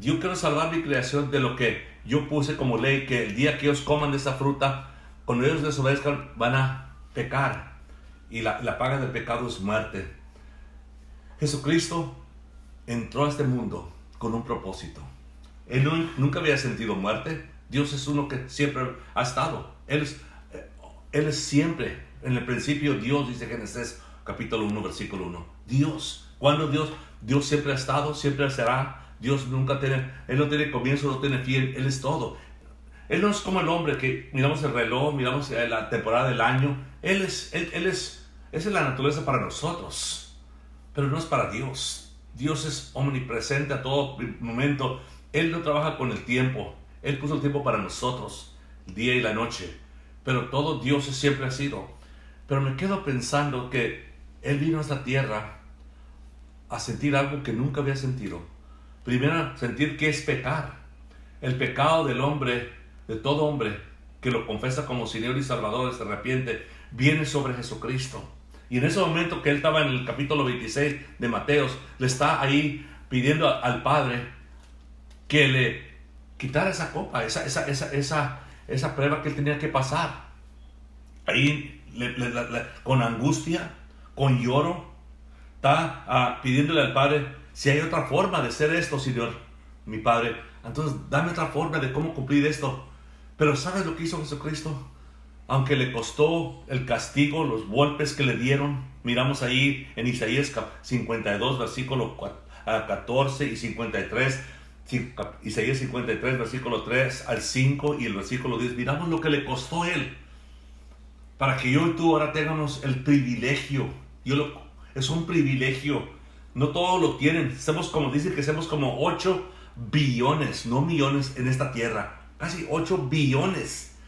Yo quiero salvar mi creación de lo que yo puse como ley, que el día que ellos coman de esa fruta, cuando ellos desobedezcan, van a pecar. Y la paga del pecado es muerte. Jesucristo entró a este mundo con un propósito. Él nunca había sentido muerte. Dios es uno que siempre ha estado. Él es siempre. En el principio Dios, dice Génesis capítulo 1, versículo 1. Dios. ¿Cuándo Dios? Dios siempre ha estado, siempre será. Dios Él no tiene comienzo, no tiene fin. Él es todo. Él no es como el hombre que miramos el reloj, miramos la temporada del año. Esa es la naturaleza para nosotros, pero no es para Dios. Dios es omnipresente a todo momento. Él no trabaja con el tiempo. Él puso el tiempo para nosotros, el día y la noche. Pero todo Dios siempre ha sido. Pero me quedo pensando que Él vino a esta tierra a sentir algo que nunca había sentido. Primero, sentir qué es pecar. El pecado del hombre, de todo hombre que lo confesa como Señor y Salvador, se arrepiente, viene sobre Jesucristo. Y en ese momento que Él estaba en el capítulo 26 de Mateos, le está ahí pidiendo al Padre que le quitara esa copa, esa prueba que Él tenía que pasar. Ahí con angustia, con lloro, está pidiéndole al Padre, si hay otra forma de hacer esto, Señor, mi Padre, entonces dame otra forma de cómo cumplir esto. Pero ¿sabes lo que hizo Jesucristo? Aunque le costó el castigo, los golpes que le dieron, miramos ahí en Isaías 52, versículo 14 y 53, Isaías 53, versículo 3 al 5 y el versículo 10, miramos lo que le costó a Él, para que yo y tú ahora tengamos el privilegio. Es un privilegio, no todos lo tienen. Dicen que somos como 8 billones, no millones en esta tierra, casi 8 billones.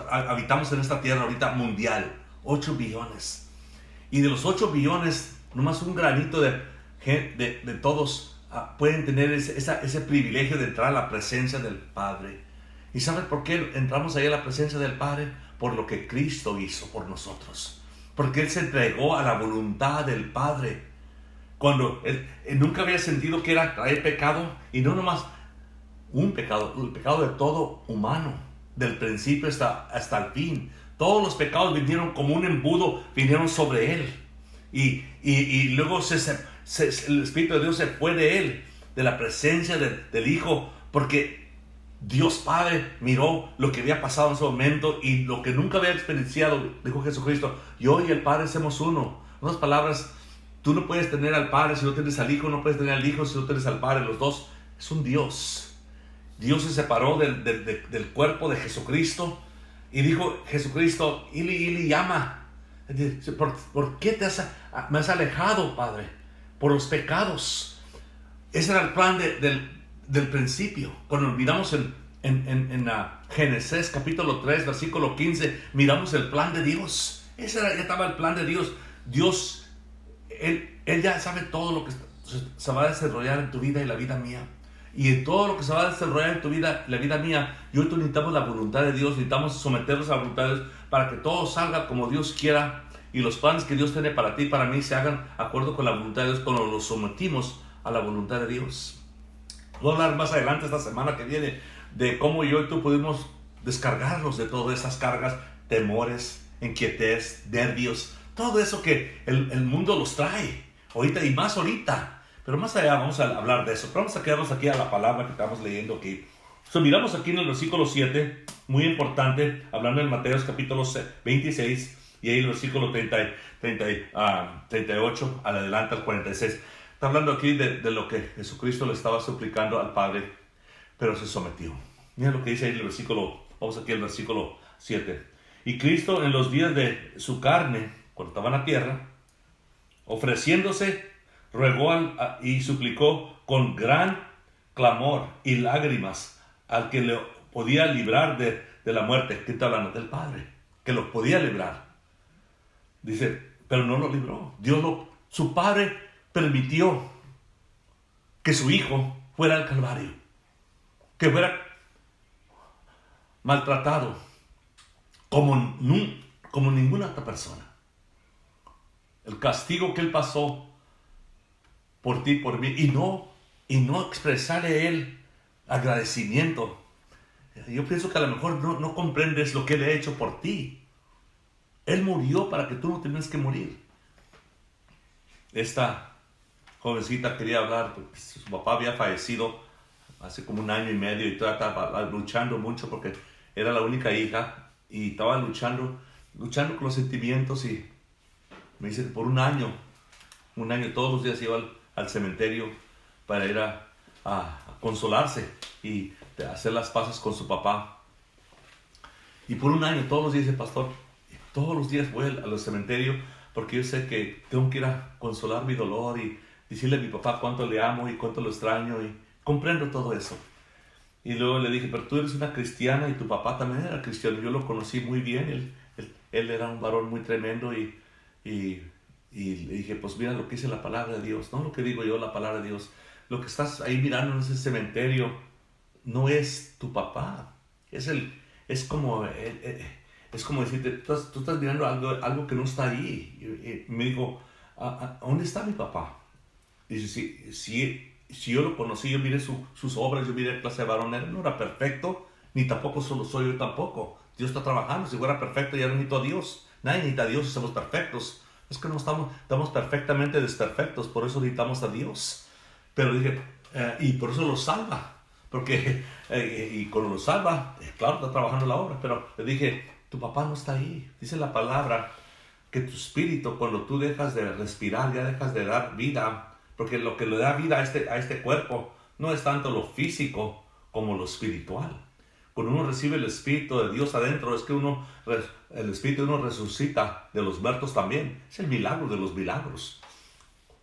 Habitamos en esta tierra ahorita mundial, 8 billones. Y de los 8 billones, nomás un granito de todos pueden tener ese privilegio de entrar a la presencia del Padre. ¿Y sabes por qué entramos ahí a la presencia del Padre? Por lo que Cristo hizo por nosotros. Porque Él se entregó a la voluntad del Padre. Cuando Él nunca había sentido que era traer pecado, y no nomás un pecado, el pecado de todo humano, del principio hasta el fin. Todos los pecados vinieron como un embudo, vinieron sobre Él. Y luego el Espíritu de Dios se fue de Él, de la presencia del Hijo, porque Dios Padre miró lo que había pasado en ese momento y lo que nunca había experienciado. Dijo Jesucristo, yo y el Padre somos uno. En otras palabras, tú no puedes tener al Padre si no tienes al Hijo, no puedes tener al Hijo si no tienes al Padre. Los dos es un Dios. Dios se separó del cuerpo de Jesucristo y dijo, Jesucristo, Ili, llama. ¿Por qué me has alejado, Padre? Por los pecados. Ese era el plan del principio. Cuando miramos en Génesis capítulo 3, versículo 15, miramos el plan de Dios. Ya estaba el plan de Dios. Dios, Él ya sabe todo lo que se va a desarrollar en tu vida y la vida mía. Y en todo lo que se va a desarrollar en tu vida, la vida mía, yo y tú necesitamos la voluntad de Dios, necesitamos someternos a la voluntad de Dios para que todo salga como Dios quiera y los planes que Dios tiene para ti y para mí se hagan de acuerdo con la voluntad de Dios cuando los sometimos a la voluntad de Dios. Voy a hablar más adelante esta semana que viene de cómo yo y tú pudimos descargarnos de todas esas cargas, temores, inquietez, nervios, todo eso que el mundo los trae ahorita y más ahorita. Pero más allá vamos a hablar de eso. Pero vamos a quedarnos aquí a la palabra que estamos leyendo aquí. Miramos aquí en el versículo 7, muy importante, hablando en Mateos capítulo 26, y ahí el versículo 38 al adelante al 46. Está hablando aquí de lo que Jesucristo le estaba suplicando al Padre, pero se sometió. Mira lo que dice ahí el versículo, vamos aquí al versículo 7. Y Cristo en los días de su carne, cuando estaba en la tierra, ofreciéndose, rogó y suplicó con gran clamor y lágrimas al que le podía librar de la muerte. ¿Qué está hablando? Del Padre, que lo podía librar. Dice, pero no lo libró. Su Padre permitió que su Hijo fuera al Calvario, que fuera maltratado como ninguna otra persona. El castigo que Él pasó por ti, por mí, y no expresarle a Él agradecimiento. Yo pienso que a lo mejor no comprendes lo que Él ha hecho por ti. Él murió para que tú no tengas que morir. Esta jovencita quería hablar, porque su papá había fallecido hace como 1 año y medio y todavía estaba luchando mucho porque era la única hija y estaba luchando con los sentimientos, y me dice que por un año todos los días iba al cementerio para ir a consolarse y hacer las paces con su papá. Y por 1 año todos los días, el pastor, todos los días voy al cementerio porque yo sé que tengo que ir a consolar mi dolor y decirle a mi papá cuánto le amo y cuánto lo extraño, y comprendo todo eso. Y luego le dije, pero tú eres una cristiana y tu papá también era cristiano. Yo lo conocí muy bien, él era un varón muy tremendo, y le dije, pues mira lo que dice la palabra de Dios, no lo que digo yo, la palabra de Dios. Lo que estás ahí mirando en ese cementerio no es tu papá, es como decirte, tú estás mirando algo que no está ahí. Y me dijo, ¿dónde está mi papá? Dice, si yo lo conocí, yo miré sus obras, yo miré la clase de varón, él no era perfecto, ni tampoco solo soy yo tampoco. Dios está trabajando. Si fuera perfecto ya no necesito a Dios. Nadie necesita a Dios si somos perfectos. Es que no estamos perfectamente desperfectos, por eso necesitamos a Dios. Pero dije, y por eso lo salva, porque y cuando lo salva, claro, está trabajando la obra, pero le dije, tu papá no está ahí. Dice la palabra que tu espíritu, cuando tú dejas de respirar, ya dejas de dar vida, porque lo que le da vida a este cuerpo no es tanto lo físico como lo espiritual. Cuando uno recibe el Espíritu de Dios adentro, es que el Espíritu de uno resucita de los muertos también. Es el milagro de los milagros.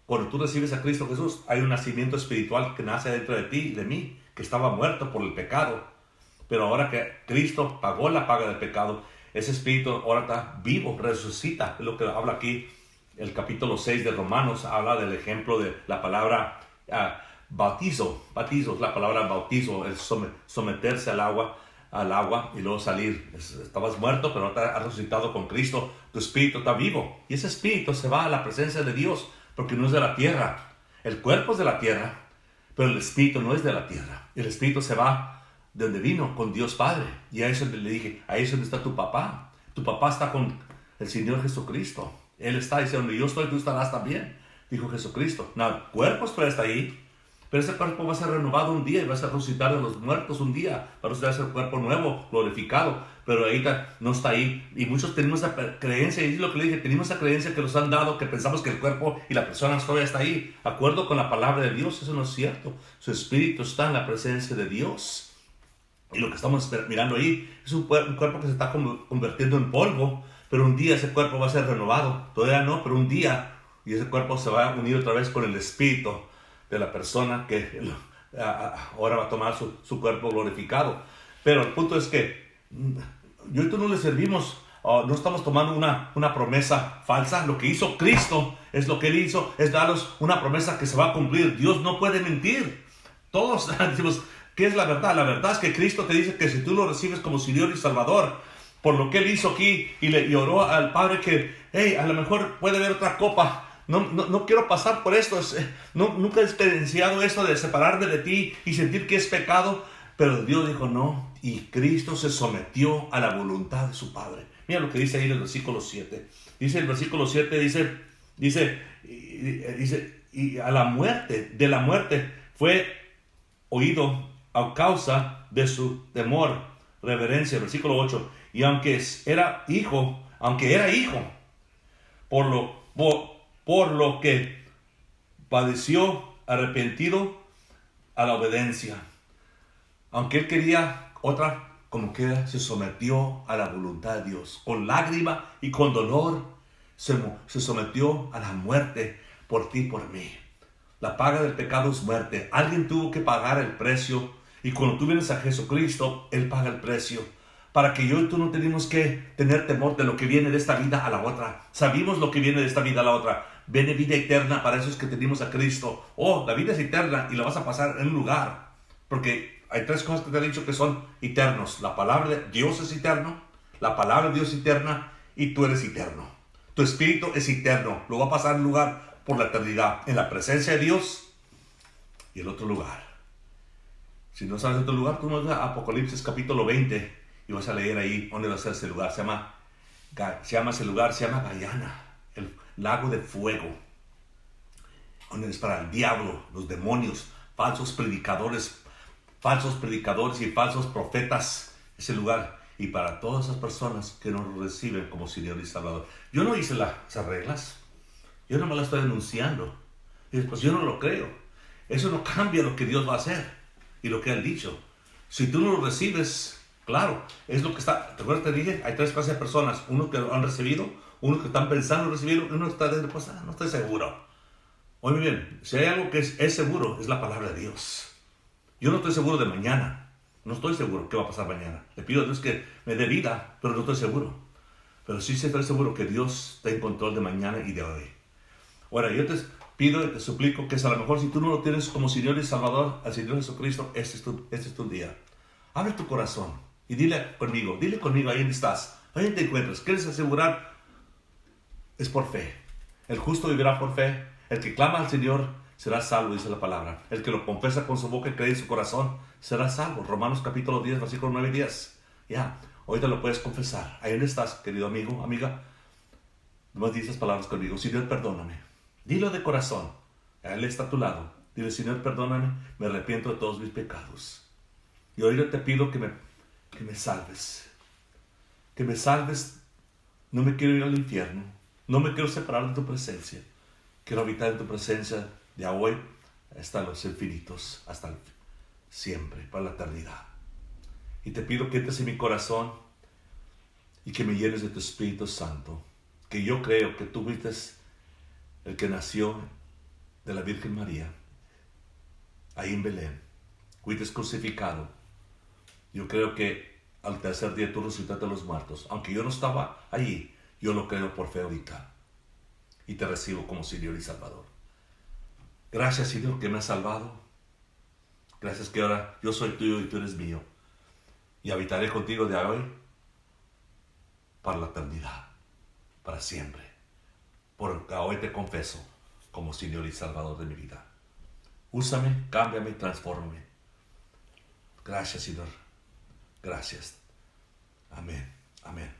Cuando tú recibes a Cristo Jesús, hay un nacimiento espiritual que nace dentro de ti y de mí, que estaba muerto por el pecado. Pero ahora que Cristo pagó la paga del pecado, ese espíritu ahora está vivo, resucita. Es lo que habla aquí el capítulo 6 de Romanos. Habla del ejemplo de la palabra bautizo. Bautizo es la palabra bautizo, es someterse al agua y luego salir. Estabas muerto, pero ahora has resucitado con Cristo. Tu espíritu está vivo. Y ese espíritu se va a la presencia de Dios, porque no es de la tierra. El cuerpo es de la tierra, pero el espíritu no es de la tierra. El espíritu se va de donde vino, con Dios Padre. Y a eso le dije, ahí es donde está tu papá. Tu papá está con el Señor Jesucristo. Él está, dice, donde yo estoy, tú estarás también, dijo Jesucristo. No, el cuerpo está ahí, pero ese cuerpo va a ser renovado un día y va a ser resucitar de los muertos un día. Va a ser cuerpo nuevo, glorificado, pero ahorita no está ahí. Y muchos tenemos esa creencia, y es lo que le dije, tenemos esa creencia que nos han dado, que pensamos que el cuerpo y la persona todavía está ahí. Acuerdo con la palabra de Dios, eso no es cierto. Su espíritu está en la presencia de Dios. Y lo que estamos mirando ahí es un cuerpo que se está convirtiendo en polvo, pero un día ese cuerpo va a ser renovado. Todavía no, pero un día, y ese cuerpo se va a unir otra vez con el espíritu de la persona que ahora va a tomar su cuerpo glorificado. Pero el punto es que yo y tú no le servimos, no estamos tomando una promesa falsa. Lo que hizo Cristo es lo que Él hizo, es darnos una promesa que se va a cumplir. Dios no puede mentir. Todos decimos, ¿qué es la verdad? La verdad es que Cristo te dice que si tú lo recibes como Señor y Salvador, por lo que Él hizo aquí, y oró al Padre que, hey, a lo mejor puede haber otra copa. No quiero pasar por esto. Nunca he experienciado esto de separarme de ti y sentir que es pecado. Pero Dios dijo no. Y Cristo se sometió a la voluntad de su Padre. Mira lo que dice ahí en el versículo 7. Dice el versículo 7, dice, y a la muerte, de la muerte, fue oído a causa de su temor, reverencia. Versículo 8. Y aunque era hijo, por lo que padeció, arrepentido a la obediencia. Aunque él quería otra como quiera, se sometió a la voluntad de Dios. Con lágrima y con dolor se sometió a la muerte por ti y por mí. La paga del pecado es muerte. Alguien tuvo que pagar el precio. Y cuando tú vienes a Jesucristo, Él paga el precio. Para que yo y tú no tenemos que tener temor de lo que viene de esta vida a la otra. Sabemos lo que viene de esta vida a la otra. Viene vida eterna para esos que tenemos a Cristo. Oh, la vida es eterna y la vas a pasar en un lugar. Porque hay tres cosas que te he dicho que son eternos. La palabra de Dios es eterno. La palabra de Dios es eterna. Y tú eres eterno. Tu espíritu es eterno. Lo va a pasar en un lugar por la eternidad. En la presencia de Dios y el otro lugar. Si no sabes otro lugar, tú vas a Apocalipsis capítulo 20 y vas a leer ahí dónde va a ser ese lugar. Se llama Guyana, el lago de fuego. Donde es para el diablo, los demonios, falsos predicadores y falsos profetas. Ese lugar. Y para todas esas personas que no lo reciben como Señor y Salvador. Yo no hice esas reglas. Yo no me las estoy denunciando. Y después yo no lo creo. Eso no cambia lo que Dios va a hacer. Y lo que han dicho. Si tú no lo recibes, claro, es lo que está. ¿Te acuerdas que te dije? Hay tres clases de personas. Uno que lo han recibido, uno que están pensando en recibirlo, y uno que está diciendo, pues no estoy seguro. Oye bien, si hay algo que es seguro, es la palabra de Dios. Yo no estoy seguro de mañana. No estoy seguro qué va a pasar mañana. Le pido a Dios que me dé vida, pero no estoy seguro. Pero sí estoy seguro que Dios está en control de mañana y de hoy. Ahora, yo te pido y te suplico que a lo mejor si tú no lo tienes como Señor y Salvador, al Señor Jesucristo, este es tu día. Abre tu corazón y dile conmigo ahí donde estás, ahí donde te encuentras. ¿Quieres asegurar? Es por fe. El justo vivirá por fe. El que clama al Señor será salvo, dice la palabra. El que lo confesa con su boca y cree en su corazón será salvo. Romanos capítulo 10, versículo 9 y 10. Ya, ahorita lo puedes confesar. Ahí donde estás, querido amigo, amiga. Nomás di esas palabras conmigo. Señor, perdóname. Dilo de corazón. Él está a tu lado. Dile, Señor, perdóname. Me arrepiento de todos mis pecados. Y hoy te pido que me salves. Que me salves. No me quiero ir al infierno. No me quiero separar de tu presencia. Quiero habitar en tu presencia de hoy hasta los infinitos. Hasta siempre, para la eternidad. Y te pido que entres en mi corazón y que me llenes de tu Espíritu Santo. Que yo creo que tú fuiste el que nació de la Virgen María, ahí en Belén, fuiste crucificado. Yo creo que al tercer día tú resucitaste de los muertos. Aunque yo no estaba allí, yo lo creo por fe ahorita. Y te recibo como Señor y Salvador. Gracias, Señor, que me has salvado. Gracias que ahora yo soy tuyo y tú eres mío. Y habitaré contigo de hoy para la eternidad, para siempre. Porque hoy te confeso como Señor y Salvador de mi vida. Úsame, cámbiame, transfórmame. Gracias, Señor. Gracias. Amén. Amén.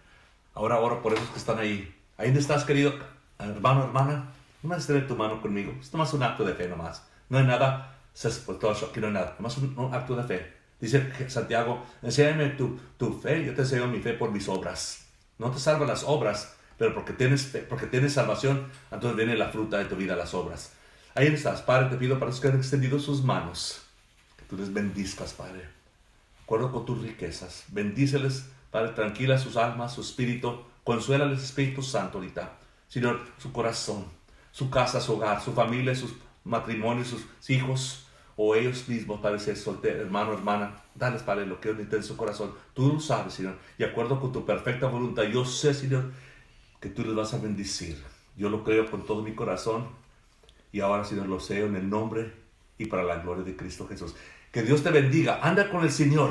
Ahora oro por esos que están ahí. Ahí donde estás, querido hermano, hermana. Nomás extiende tu mano conmigo. Es nomás un acto de fe nomás. No hay nada. Aquí no hay nada. Nomás un acto de fe. Dice Santiago, enséñame tu fe. Yo te enseño mi fe por mis obras. No te salvan las obras, pero porque tienes salvación, entonces viene la fruta de tu vida, las obras. Ahí estás, Padre, te pido para los que han extendido sus manos, que tú les bendizcas, Padre. De acuerdo con tus riquezas, bendíceles, Padre, tranquila sus almas, su espíritu, consuélales, Espíritu Santo, ahorita. Señor, su corazón, su casa, su hogar, su familia, sus matrimonios, sus hijos, o ellos mismos, Padre, ser solteros, hermano, hermana, dales, Padre, lo que necesitan en su corazón. Tú lo sabes, Señor, y de acuerdo con tu perfecta voluntad, yo sé, Señor, que tú les vas a bendecir. Yo lo creo con todo mi corazón. Y ahora, Señor, lo sé en el nombre y para la gloria de Cristo Jesús. Que Dios te bendiga. Anda con el Señor.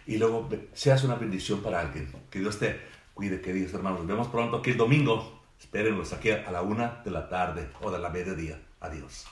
Y luego seas una bendición para alguien. Que Dios te cuide, queridos hermanos. Nos vemos pronto aquí el domingo. Espérenlos aquí a la 1 de la tarde o de la mediodía. Adiós.